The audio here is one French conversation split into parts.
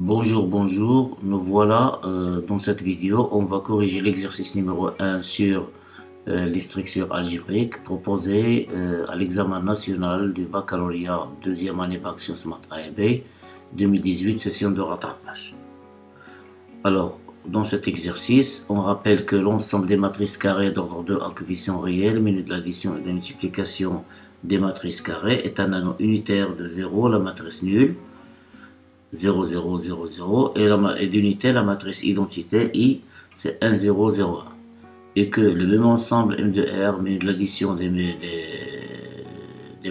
Bonjour, bonjour, nous voilà dans cette vidéo, on va corriger l'exercice numéro 1 sur les structures algébriques proposées à l'examen national du baccalauréat deuxième année bac sciences maths A et B 2018, session de rattrapage. Alors, dans cet exercice, on rappelle que l'ensemble des matrices carrées d'ordre 2 à coefficient réel, menu de l'addition et de la multiplication des matrices carrées, est un anneau unitaire de 0, la matrice nulle, 0, 0, 0, 0, et d'unité, la matrice identité I, c'est 1, 0, 0, 1. Et que le même ensemble M de R, mais de l'addition des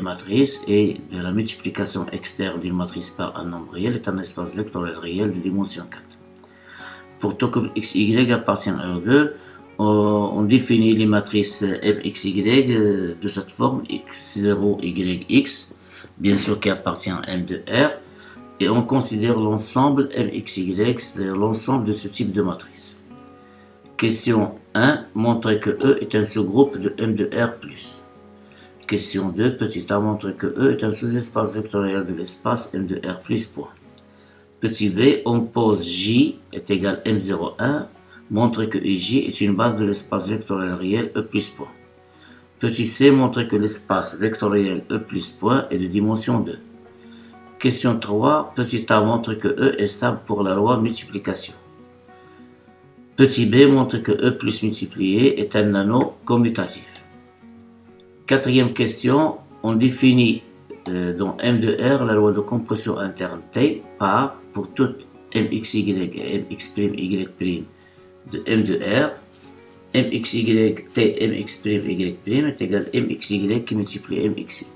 matrices et de la multiplication externe d'une matrice par un nombre réel est un espace vectoriel réel de dimension 4. Pour tout comme XY appartient à R2, on définit les matrices MXY de cette forme, X0, YX, bien sûr qui appartient à M de R, et on considère l'ensemble MXY, c'est-à-dire l'ensemble de ce type de matrice. Question 1, montrer que E est un sous-groupe de M de R+. Question 2, petit a, montrer que E est un sous-espace vectoriel de l'espace M de R+, point. Petit b, on pose J est égal à M01, montrer que EJ est une base de l'espace vectoriel réel E+, point. Petit c, montrer que l'espace vectoriel E+, point est de dimension 2. Question 3, petit a montre que E est stable pour la loi multiplication. Petit b montre que E plus multiplié est un anneau commutatif. Quatrième question, on définit dans M de R la loi de compression interne T par, pour toute MXY et MX'Y' de M de R, MXY T MX'Y' est égal à MXY qui multiplie MX'Y'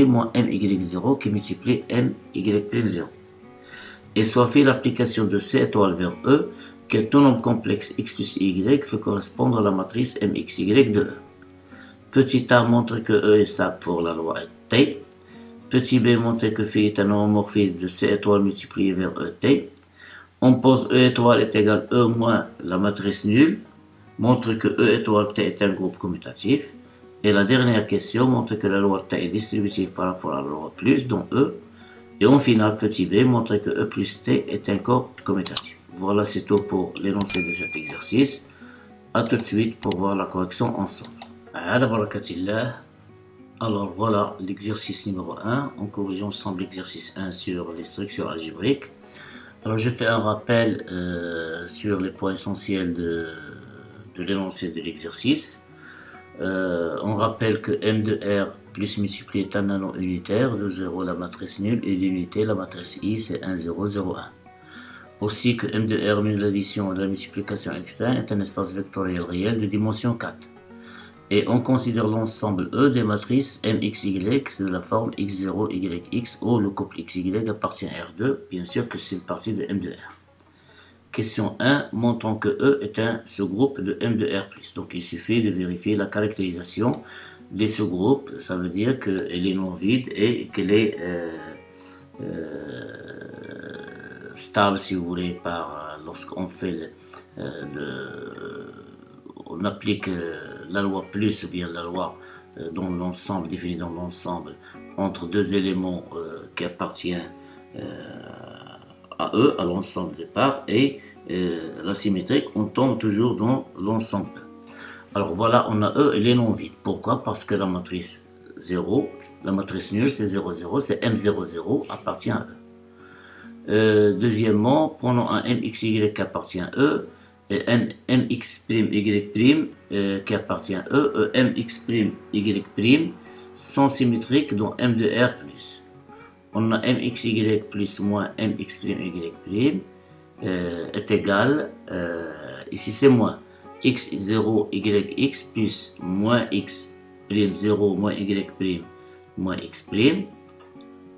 moins MY0 qui multiplie MY'0. Et soit fait l'application de C étoile vers E, que tout nombre complexe x plus y fait correspondre à la matrice MXY de E. Petit a montre que E est stable pour la loi T. Petit b montre que phi est un homomorphisme de C étoile multiplié vers ET. On pose E étoile est égal à E moins la matrice nulle, montre que E étoile T est un groupe commutatif. Et la dernière question montre que la loi T est distributive par rapport à la loi plus, dont E. Et en final, petit b montre que E plus T est un corps commutatif. Voilà, c'est tout pour l'énoncé de cet exercice. A tout de suite pour voir la correction ensemble. Alors voilà l'exercice numéro 1. On corrige ensemble l'exercice 1 sur les structures algébriques. Alors je fais un rappel sur les points essentiels de l'énoncé de l'exercice. On rappelle que M de R plus multiplié est un anneau unitaire, de 0 la matrice nulle et d'unité la matrice I c'est 1, 0, 0, 1. Aussi que M de R minus l'addition de la multiplication externe est un espace vectoriel réel de dimension 4. Et on considère l'ensemble E des matrices MXY de la forme X0, YX où le couple XY appartient à R2, bien sûr que c'est une partie de M de R. Question 1, montrons que E est un sous-groupe de M de R+. Donc il suffit de vérifier la caractérisation des sous-groupes, ça veut dire qu'elle est non vide et qu'elle est stable, si vous voulez, lorsqu'on fait on applique la loi plus ou bien la loi dans l'ensemble, définie dans l'ensemble, entre deux éléments qui appartiennent à eux, à l'ensemble des parts, et la symétrique, on tombe toujours dans l'ensemble. Alors voilà, on a E, elle est non vide. Pourquoi? Parce que la matrice 0, la matrice nulle, c'est 0, 0, c'est M00 appartient à E. Deuxièmement, prenons un MXY qui appartient à E, et MX'Y' qui appartient à E, et MX'Y' sont symétriques dans M de R+. On a MXY plus moins MX'Y' est égal, ici c'est moins, X0 YX plus moins X'0 moins Y' moins X'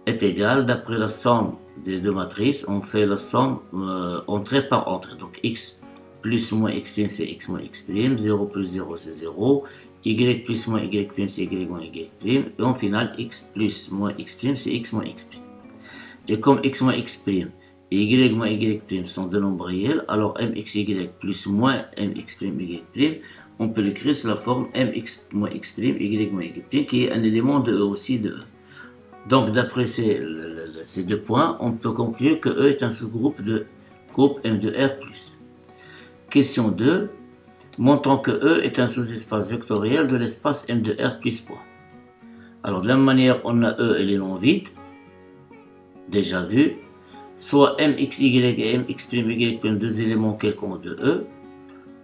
est égal, d'après la somme des deux matrices, on fait la somme entrée par entrée. Donc X plus moins X' c'est X moins X', 0 plus 0 c'est 0, Y plus moins Y' c'est Y moins Y', et en final X plus moins X' c'est X moins X'. Et comme X moins X' et Y moins Y' sont deux nombres réels, alors MXY plus moins MX'Y', on peut l'écrire sous la forme MX moins X', Y moins Y', qui est un élément de E aussi de E. Donc d'après ces deux points, on peut conclure que E est un sous-groupe de groupe M de R+. Question 2. Montrons que E est un sous-espace vectoriel de l'espace M de R plus point. Alors, de la même manière, on a E et les noms vides, déjà vu. Soit MXY et MX'Y, deux éléments quelconques de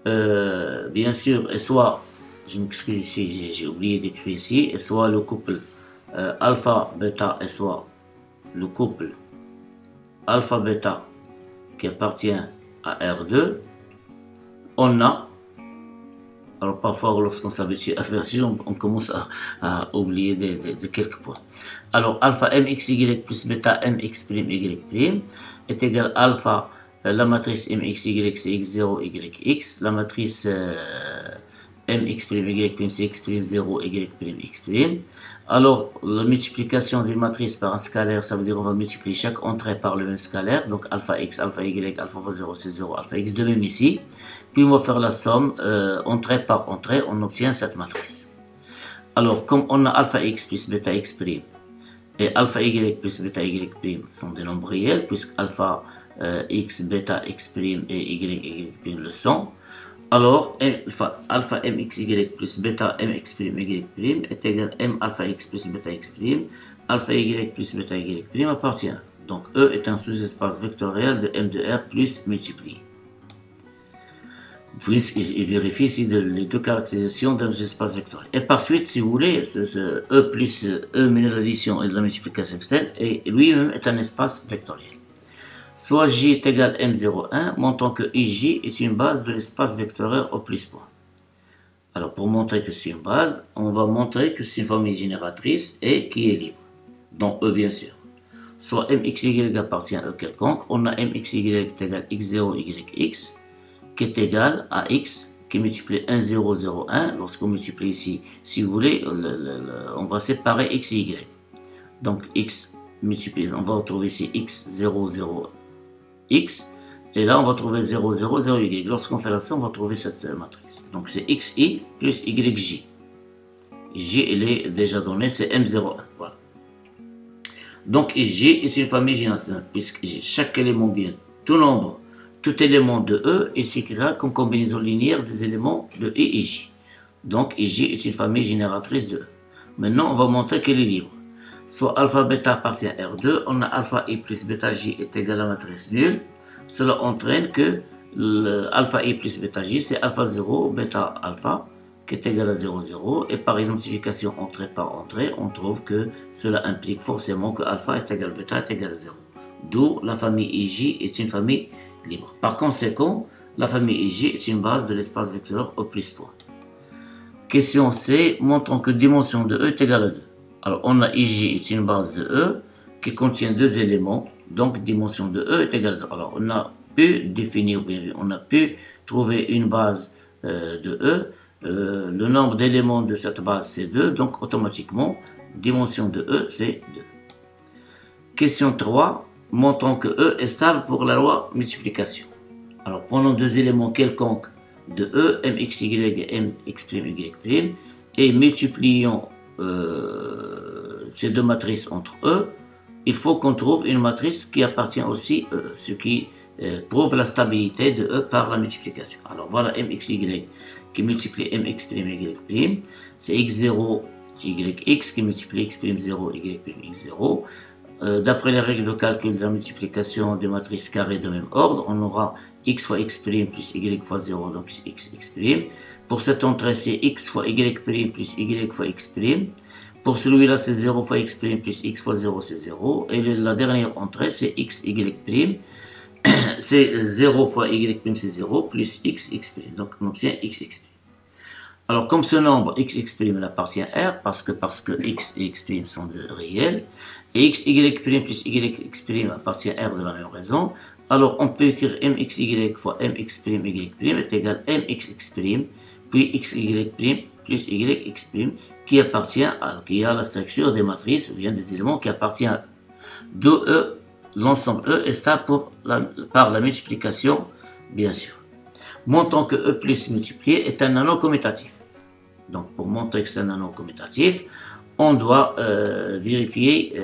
E. Bien sûr, et soit, je m'excuse ici, j'ai oublié d'écrire ici, et soit le couple alpha, bêta, et soit le couple alpha, bêta qui appartient à R2. On a, alors parfois lorsqu'on s'habitue à faire ça, on commence à oublier de quelques points. Alors alpha MXY plus bêta MX'Y' est égal à alpha, la matrice MXY c'est X0, YX, la matrice MX'Y' c'est X'0, Y'X'. Alors la multiplication d'une matrice par un scalaire, ça veut dire on va multiplier chaque entrée par le même scalaire, donc alpha X, alpha Y, alpha fois 0 c'est 0, alpha X, de même ici. Puis on va faire la somme, entrée par entrée, on obtient cette matrice. Alors comme on a alpha X plus bêta X' et alpha Y plus bêta Y' sont des nombres réels, puisque alpha X, bêta X' et Y le sont, alors alpha MXY plus bêta MX'Y' est égal à M alpha X plus bêta X', alpha Y plus bêta Y' appartient. Donc E est un sous-espace vectoriel de M de R plus multiplié. Puisqu'il vérifie ici les deux caractérisations d'un espace vectoriel. Et par suite, si vous voulez, E plus E minus l'addition et de la multiplication externe, et lui-même est un espace vectoriel. Soit J est égal à M01, montrant que IJ est une base de l'espace vectoriel au plus point. Alors pour montrer que c'est une base, on va montrer que c'est une famille génératrice et qui est libre, dont E bien sûr. Soit MXY appartient à E quelconque, on a MXY est égal à X0, YX, qui est égal à X, qui multiplie 1, 0, 0, 1. Lorsqu'on multiplie ici, si vous voulez, on va séparer X et Y. Donc X multiplie, on va retrouver ici X, 0, 0, X. Et là, on va trouver 0, 0, 0, Y. Lorsqu'on fait la somme, on va trouver cette matrice. Donc c'est XI plus YJ. J, elle est déjà donnée, c'est M01. Voilà. Donc J est une famille générale, puisque chaque élément bien, tout élément de E est s'écrira comme combinaison linéaire des éléments de E et J. Donc J est une famille génératrice de E. Maintenant, on va montrer qu'elle est libre. Soit alpha bêta appartient à R2, on a alpha I plus bêta J est égal à la matrice nulle. Cela entraîne que alpha I plus bêta J, c'est alpha 0, bêta alpha, qui est égal à 0, 0. Et par identification entrée par entrée, on trouve que cela implique forcément que alpha est égal à bêta est égal à 0. D'où la famille IJ est une famille libre. Par conséquent, la famille IJ est une base de l'espace vectoriel au plus point. Question C, montrons que dimension de E est égale à 2. Alors, on a IJ est une base de E qui contient deux éléments, donc dimension de E est égale à 2. Alors, on a pu définir, on a pu trouver une base de E. Le nombre d'éléments de cette base, c'est 2, donc automatiquement, dimension de E, c'est 2. Question 3. Montrons que E est stable pour la loi multiplication. Alors, prenons deux éléments quelconques de E, MXY et MX'Y', et multiplions ces deux matrices entre eux. Il faut qu'on trouve une matrice qui appartient aussi à E, ce qui prouve la stabilité de E par la multiplication. Alors, voilà MXY qui multiplie MX'Y', c'est X0, YX qui multiplie X'0, YX'0. D'après les règles de calcul de la multiplication des matrices carrées de même ordre, on aura x fois x' plus y fois 0, donc x'. Pour cette entrée, c'est x fois y' plus y fois x'. Pour celui-là, c'est 0 fois x' plus x fois 0, c'est 0. Et la dernière entrée, c'est x, y'. C'est 0 fois y', c'est 0, plus x'. Donc, on obtient x'. Alors, comme ce nombre x' appartient à R, parce que x et x' sont réels, et x, y' plus y' appartient à R de la même raison, alors on peut écrire mxy fois mx', y' est égal à mxx', puis xy' plus yx', qui a la structure des matrices, ou bien des éléments qui appartiennent à E. D'où E, l'ensemble E, et ça par la multiplication, bien sûr. Montrons que E plus multiplié est un anneau commutatif. Donc, pour montrer que c'est un anneau commutatif, on doit vérifier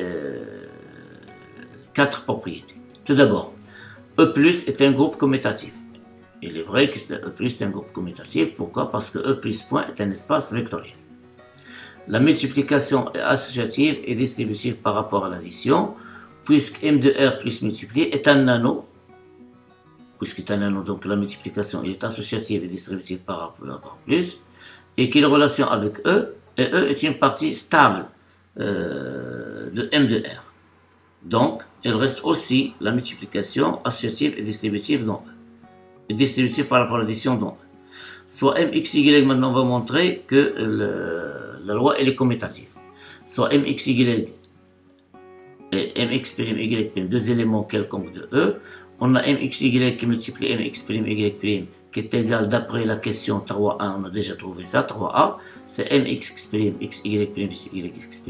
4 propriétés. Tout d'abord, E plus est un groupe commutatif. Il est vrai que E plus est un groupe commutatif. Pourquoi? Parce que E plus point est un espace vectoriel. La multiplication est associative et distributive par rapport à l'addition, puisque M de R plus multiplié est un anneau. Puisqu'il est un anneau, donc la multiplication est associative et distributive par rapport à plus, et qu'il est en relation avec E, et E est une partie stable de M de R. Donc, il reste aussi la multiplication associative et distributive dans E. Et distributive par rapport à l'addition dans E. Soit MXY, maintenant on va montrer que la loi elle est commutative. Soit MXY et MX'Y', deux éléments quelconques de E. On a MXY qui multiplie MX'Y' qui est égal, d'après la question 3a, on a déjà trouvé ça, 3a, c'est MX'Y, YX'.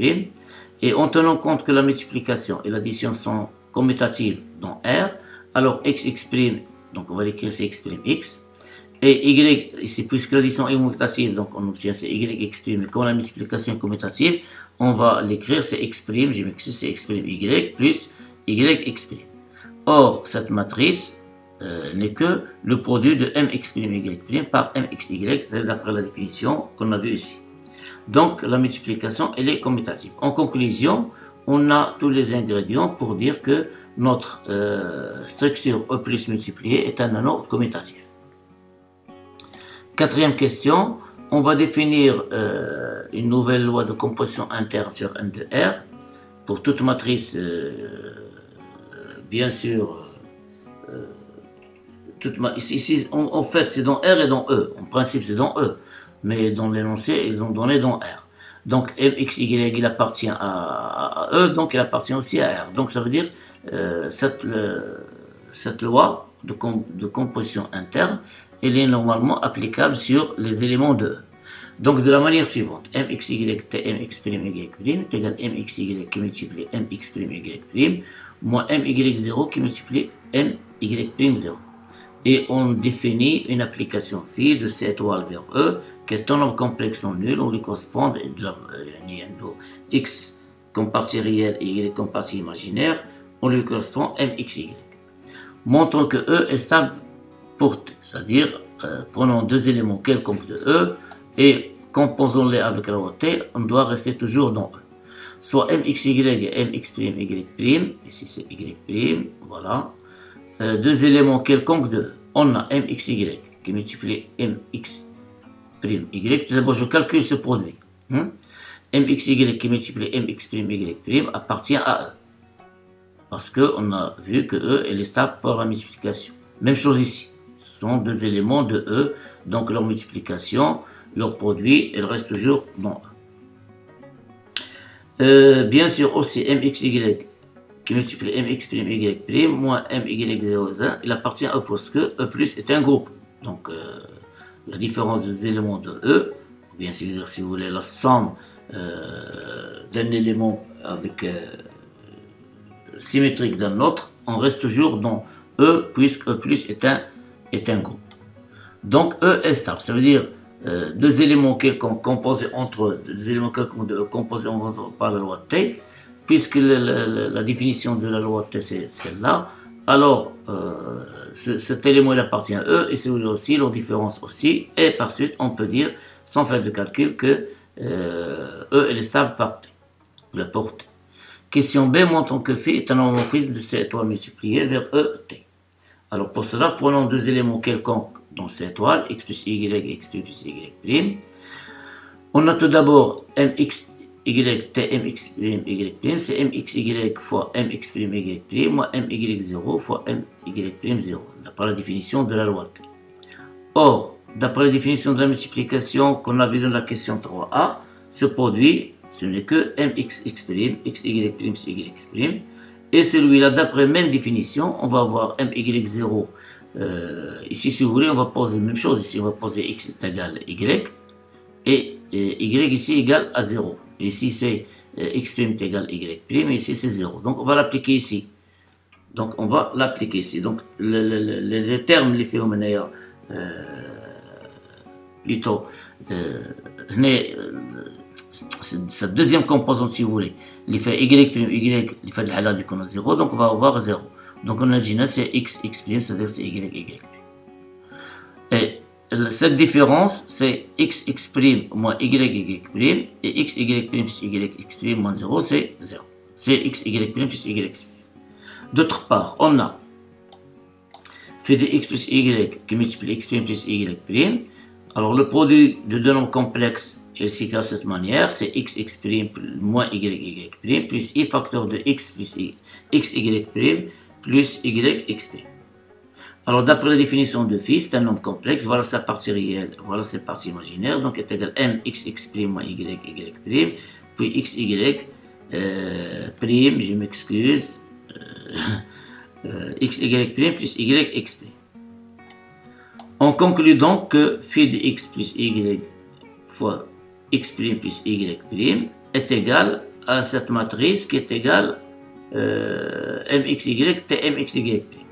Et en tenant compte que la multiplication et l'addition sont commutatives dans R, alors XX', donc on va l'écrire c'est X', et Y, ici, puisque l'addition est commutative, donc on obtient c'est YX', mais quand la multiplication est commutative, on va l'écrire c'est X', je m'excuse, c'est X', plus YX'. Or, cette matrice n'est que le produit de MX'Y' par MXY, c'est d'après la définition qu'on a vue ici. Donc, la multiplication, elle est commutative. En conclusion, on a tous les ingrédients pour dire que notre structure E plus multipliée est un anneau commutatif. Quatrième question, on va définir une nouvelle loi de composition interne sur M de R pour toute matrice, bien sûr. Ici, en fait, c'est dans R et dans E. En principe, c'est dans E. Mais dans l'énoncé, ils ont donné dans R. Donc, MXY, il appartient à E, donc il appartient aussi à R. Donc, ça veut dire cette loi de composition interne, elle est normalement applicable sur les éléments de E. Donc, de la manière suivante, MXY, TMX'Y' est égal à MXY qui multiplie MX'Y' moins MY0 qui multiplie MY'0. Et on définit une application phi de C étoile vers E, qui est un nombre complexe non nul, on lui correspond X comme partie réelle et Y comme partie imaginaire, on lui correspond MXY. Montrons que E est stable pour T, c'est-à-dire prenons deux éléments quelconques de E et composons-les avec la loi T, on doit rester toujours dans E. Soit MXY et MX'Y', ici c'est Y', voilà. Deux éléments quelconques de E. On a MXY qui multiplie MX'Y'. Tout d'abord, je calcule ce produit. MXY qui multiplie MX'Y' appartient à E. Parce qu'on a vu que E est stable par la multiplication. Même chose ici. Ce sont deux éléments de E. Donc leur multiplication, leur produit, elle reste toujours dans E. Bien sûr aussi MXY qui multiplie MX'Y' moins MY0, il appartient à E parce que E plus est un groupe. Donc, la différence des éléments de E, ou bien si vous voulez la somme d'un élément avec symétrique d'un autre, on reste toujours dans E puisque E plus est un groupe. Donc, E est stable, ça veut dire deux éléments quelconques composés entre eux, deux éléments quelconques composés entre eux par la loi T. Puisque la définition de la loi T c'est celle-là, alors cet élément il appartient à E et celui-là aussi, leur différence aussi, et par suite on peut dire, sans faire de calcul, que E est stable par T, la portée. Question B, montrons que phi est un homomorphisme de C étoile multiplié vers E, T. Alors pour cela, prenons deux éléments quelconques dans C étoile, X plus Y, X plus Y'. On a tout d'abord MX TMX'Y', c'est MXY fois MX'Y' moins MY0 fois MY'0, d'après la définition de la loi T. Or, d'après la définition de la multiplication qu'on a vu dans la question 3a, ce produit, ce n'est que MXX', XY', et celui-là, d'après la même définition, on va avoir MY0. Ici, si vous voulez, on va poser la même chose. Ici, on va poser X est égal à Y, et Y ici égale à 0. Ici, c'est X' est égal à Y', et ici, c'est 0. Donc, on va l'appliquer ici. Donc, on va l'appliquer ici. Donc, les termes, les phénomènes, plutôt, sa deuxième composante si vous voulez. Il fait y prime y, il fait le halal du 0, donc on va avoir 0. Donc on a dit c'est x prime, c'est-à-dire c'est y. Et cette différence, c'est x prime moins y prime, et x prime plus y prime moins 0, c'est 0. C'est x prime plus y prime. D'autre part, on a fait de x plus y qui multiplie x prime plus y prime. Alors le produit de deux nombres complexes est écrit de cette manière, c'est x prime moins y prime plus i facteur de x plus y prime plus y prime. Alors d'après la définition de phi, c'est un nombre complexe, voilà sa partie réelle, voilà sa partie imaginaire, donc est égal à mx prime moins y prime, puis xy prime, je m'excuse, xy prime plus yx prime. On conclut donc que phi de x plus y fois x prime plus y prime est égal à cette matrice qui est égale mxy tmxy prime.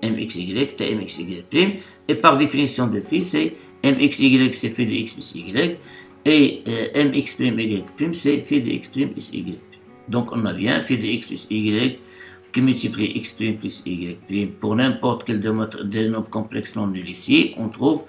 mxy tmxy prime, et par définition de phi, c'est mxy c'est phi de x plus y, et mx prime y prime c'est phi de x prime plus y prime. Donc on a bien phi de x plus y qui multiplie x prime plus y prime pour n'importe quel des nombres complexes non nuls ici, on trouve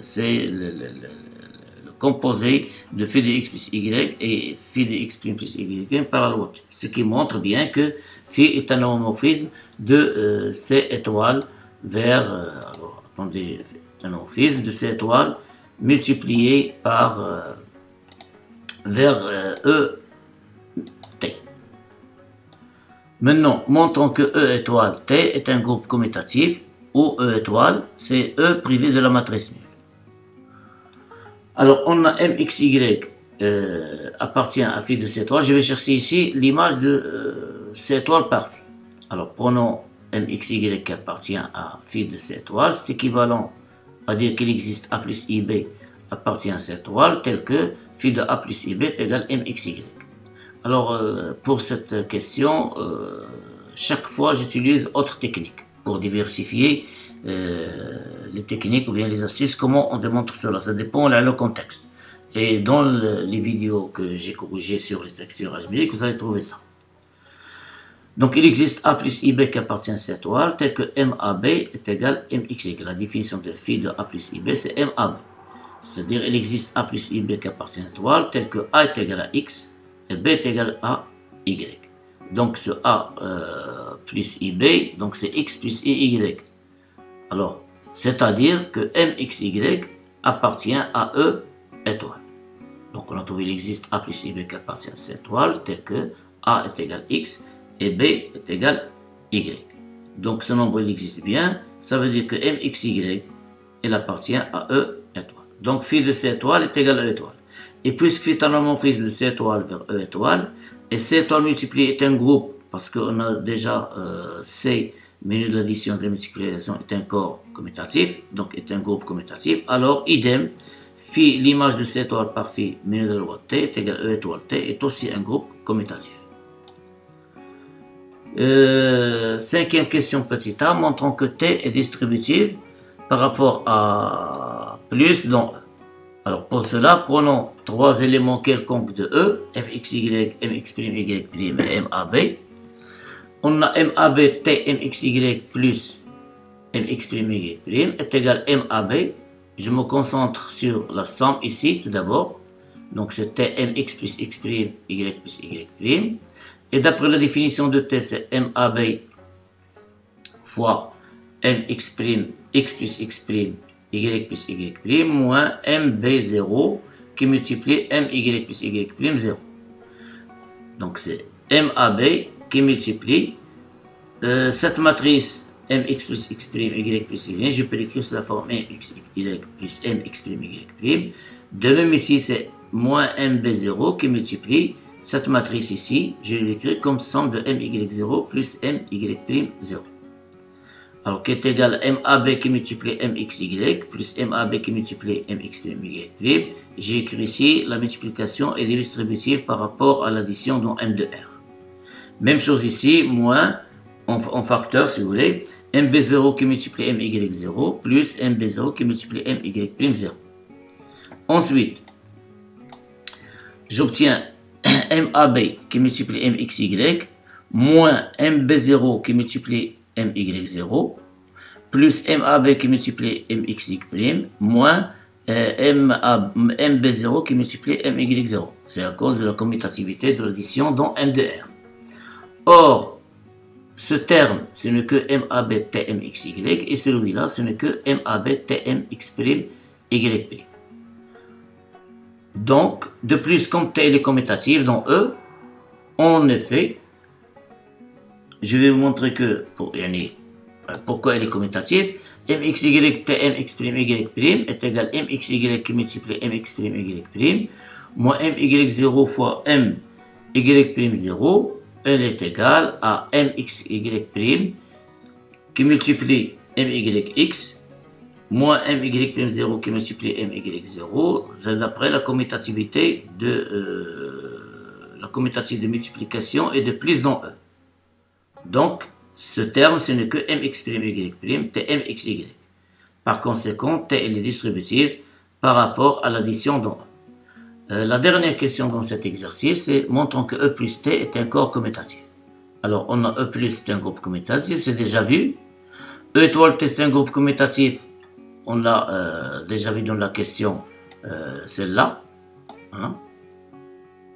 c'est le composé de phi de x plus y et phi de x prime plus y prime par la loi, ce qui montre bien que phi est un homomorphisme de C étoile vers alors attendez, un homomorphisme de C étoile multiplié par vers E T. Maintenant, montrons que E étoile T est un groupe commutatif où E étoile c'est E privé de la matrice nulle. Alors, on a mxy appartient à phi de C étoile. Je vais chercher ici l'image de C étoile par phi. Alors, prenons mxy qui appartient à phi de C étoile. C'est équivalent à dire qu'il existe A plus IB appartient à C étoile, tel que phi de A plus IB est égal à mxy. Alors, pour cette question, chaque fois, j'utilise autre technique pour diversifier les techniques ou bien les astuces, comment on démontre cela, ça dépend le contexte. Et dans les vidéos que j'ai corrigées sur les structures algébriques, vous allez trouver ça. Donc il existe A plus IB qui appartient à cette étoile, tel que MAB est égal à MXY. La définition de phi de A plus IB, c'est MAB. C'est-à-dire il existe A plus IB qui appartient à cette étoile, tel que A est égal à X et B est égal à Y. Donc ce A plus IB, donc c'est X plus IY. Alors, c'est-à-dire que MXY appartient à E étoile. Donc, on a trouvé qu'il existe A plus IB qui appartient à cette étoile, tel que A est égal à X et B est égal à Y. Donc, ce nombre il existe bien. Ça veut dire que MXY, il appartient à E étoile. Donc, phi de C étoile est égal à E étoile. Et puisque phi est un homomorphisme de C étoile vers E étoile, et C étoile multiplié est un groupe, parce qu'on a déjà C menu de l'addition de la multiplication est un corps commutatif, donc est un groupe commutatif. Alors, idem, phi, l'image de C étoile par phi, menu de la loi T est égal à E étoile T, est aussi un groupe commutatif. Cinquième question petit a, montrons que T est distributive par rapport à plus dans E. Alors, pour cela, prenons trois éléments quelconques de E, mxy, mx'y' et mab. On a MAB T MXY plus MX'Y' est égal à MAB. Je me concentre sur la somme ici tout d'abord. Donc c'est T MX plus X', Y plus Y'. Et d'après la définition de T, c'est MAB fois MX', X plus X', Y plus Y' moins MB0 qui multiplie MY plus Y' 0. Donc c'est MAB qui multiplie cette matrice mx plus x', y plus y', je peux l'écrire sous la forme mx, y plus mx', y'. De même ici, c'est moins mb0 qui multiplie cette matrice ici, je l'écris comme somme de my0 plus my'0. Alors, qui est égal à mab qui multiplie mxy plus mab qui multiplie mx', y'. J'ai écrit ici la multiplication est distributive par rapport à l'addition dans m de r. Même chose ici, moins, en facteur si vous voulez, mb0 qui multiplie my0 plus mb0 qui multiplie my'0. Ensuite, j'obtiens MAB qui multiplie MXY moins MB0 qui multiplie MY0 plus MAB qui multiplie MXY moins MB0 qui multiplie MY0. C'est à cause de la commutativité de l'addition dans M de R. Or, ce terme, ce n'est que MAB TMXY et celui-là, ce n'est que MAB TMX'Y'. Donc, de plus, comme T est commutative dans E, en effet, je vais vous montrer que, pourquoi elle est commutative, MXY TMX'Y' est égal à MXY qui multiplie MX'Y' moins MY0 fois MY'0, elle est égale à MXY' qui multiplie MYX moins MY'0 qui multiplie MY0, c'est d'après la commutativité de multiplication et de plus dans E. Donc, ce terme, ce n'est que MX'Y', TMXY. Par conséquent, T est distributive par rapport à l'addition dans E. La dernière question dans cet exercice, c'est montrons que E plus T est un corps commutatif. Alors, on a E plus, c'est un groupe commutatif, c'est déjà vu. E étoile T, c'est un groupe commutatif. On l'a déjà vu dans la question, celle-là. Hein?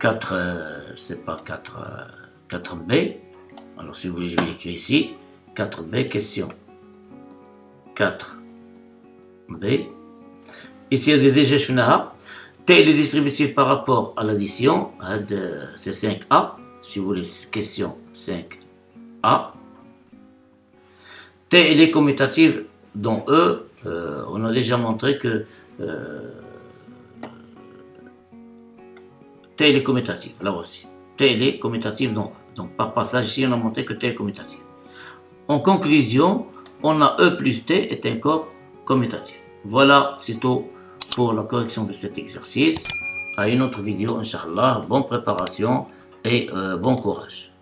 4, c'est pas 4B. Alors, si vous voulez, je vais l'écrire ici. 4B, question. 4B. Ici, il y a des DG. T est distributif par rapport à l'addition. C'est 5A. Si vous voulez, question 5A. T est commutative dans E. On a déjà montré que T est commutative. Là aussi. T est commutative dans E. Donc, par passage, ici, on a montré que T est commutatif. En conclusion, on a E plus T est un corps commutatif. Voilà, c'est tout pour la correction de cet exercice. À une autre vidéo, Inch'Allah. Bonne préparation et bon courage.